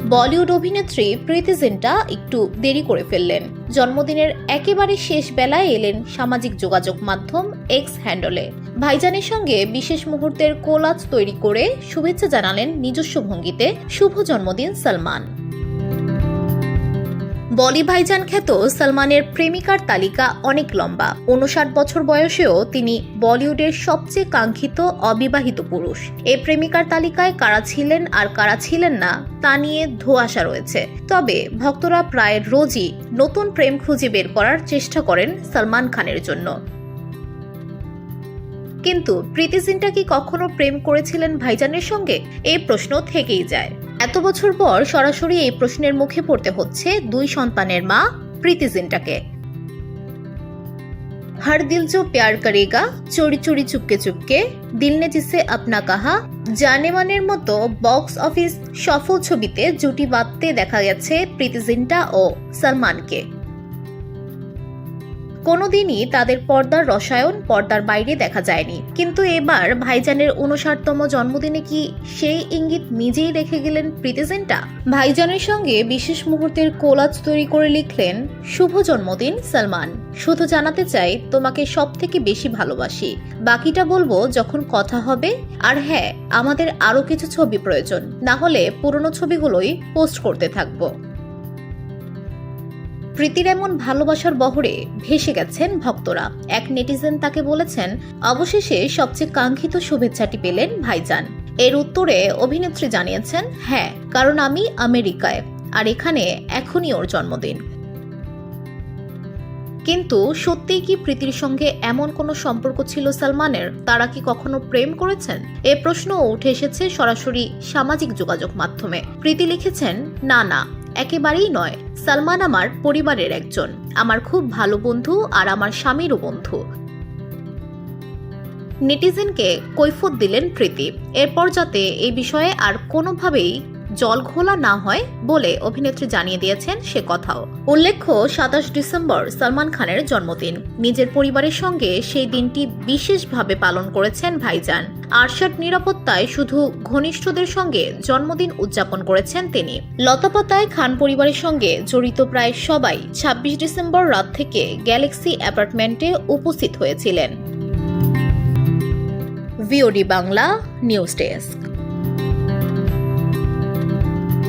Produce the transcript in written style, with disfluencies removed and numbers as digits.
বলিউড অভিনেত্রী প্রীতি জিন্টা একটু দেরি করে ফেললেন। জন্মদিনের একেবারে শেষ বেলায় এলেন সামাজিক যোগাযোগ মাধ্যম এক্স হ্যান্ডলে। ভাইজানের সঙ্গে বিশেষ মুহূর্তের কোলাজ তৈরি করে শুভেচ্ছা জানালেন নিজস্ব ভঙ্গিতে শুভ জন্মদিন সালমান। বলি ভাইজান খ্যাত সালমানের প্রেমিকার তালিকা অনেক লম্বা। 59 বছর বয়সেও তিনি বলিউডের সবচেয়ে কাঙ্ক্ষিত অবিবাহিত পুরুষ। এই প্রেমিকার তালিকায় কারা ছিলেন আর কারা ছিলেন না তা নিয়ে ধোঁয়াশা রয়েছে। তবে ভক্তরা প্রায় রোজই নতুন প্রেম খুঁজে বের করার চেষ্টা করেন সালমান খানের জন্য। কিন্তু প্রীতি জিন্টা কি কখনো প্রেম করেছিলেন ভাইজানের সঙ্গে? এই প্রশ্ন থেকেই যায়। এত বছর পর সরাসরি এই প্রশ্নের মুখে পড়তে হচ্ছে দুই সন্তানের মা প্রীতি জিন্টাকে। হর দিল জো প্যার করেগা, চোরি চোরি চুপকে চুপকে, দিল নে জিসে আপনা কাহা, জানেমানের মতো বক্স অফিস সফল ছবিতে জুটি বাঁধতে দেখা গেছে প্রীতি জিন্টা ও সালমানকে। কোনোদিনই তাদের পর্দার রসায়ন পর্দার বাইরে দেখা যায়নি। কিন্তু এবার ভাইজানের 59তম জন্মদিনে কি সেই ইঙ্গিত নিজেই রেখে গেলেন প্রীতি জিন্টা? ভাইজানের সঙ্গে বিশেষ মুহূর্তের কোলাজ তৈরি করে লিখলেন, শুভ জন্মদিন সালমান, শুধু জানাতে চাই তোমাকে সব থেকে বেশি ভালোবাসি। বাকিটা বলবো যখন কথা হবে। আর হ্যাঁ, আমাদের আরো কিছু ছবি প্রয়োজন, না হলে পুরনো ছবিগুলোই পোস্ট করতে থাকবো। প্রীতির এমন ভালোবাসার বহরে ভেসে গেছেন ভক্তরা। এক নেটিজেন তাকে বলেছেন, অবশেষে সবচেয়ে কাঙ্ক্ষিত শুভেচ্ছাটি পেলেন ভাইজান। এর উত্তরে অভিনেত্রী জানিয়েছেন, হ্যাঁ, কারণ আমি আমেরিকায়, আর এখানে এখনই ওর জন্মদিন। কিন্তু সত্যিই কি প্রীতির সঙ্গে এমন কোনো সম্পর্ক ছিল সালমানের? তারা কি কখনো প্রেম করেছেন? এ প্রশ্নও উঠে এসেছে সরাসরি সামাজিক যোগাযোগ মাধ্যমে। প্রীতি লিখেছেন, না, একেবারেই নয়। সালমান আমার পরিবারের একজন, আমার খুব ভালো বন্ধু আর আমার স্বামীরও বন্ধু। নেটিজেনকে কৈফিয়ত দিলেন প্রীতি। এরপর যাতে এই বিষয়ে আর কোনোভাবেই জল ঘোলা না হয় বলে অভিনেত্রী জানিয়ে দিয়েছেন সে কথাও। উল্লেখ্য, 27 ডিসেম্বর সালমান খানের জন্মদিন। নিজের পরিবারের সঙ্গে সেই দিনটি বিশেষভাবে পালন করেছেন ভাইজান। আরশাদ নিরাপত্তায় শুধু ঘনিষ্ঠদের সঙ্গে জন্মদিন উদযাপন করেছেন তিনি। লতাপাতায় খান পরিবারের সঙ্গে জড়িত প্রায় সবাই 26 ডিসেম্বর রাত থেকে গ্যালাক্সি অ্যাপার্টমেন্টে উপস্থিত হয়েছিলেন। VOD Bangla news desk.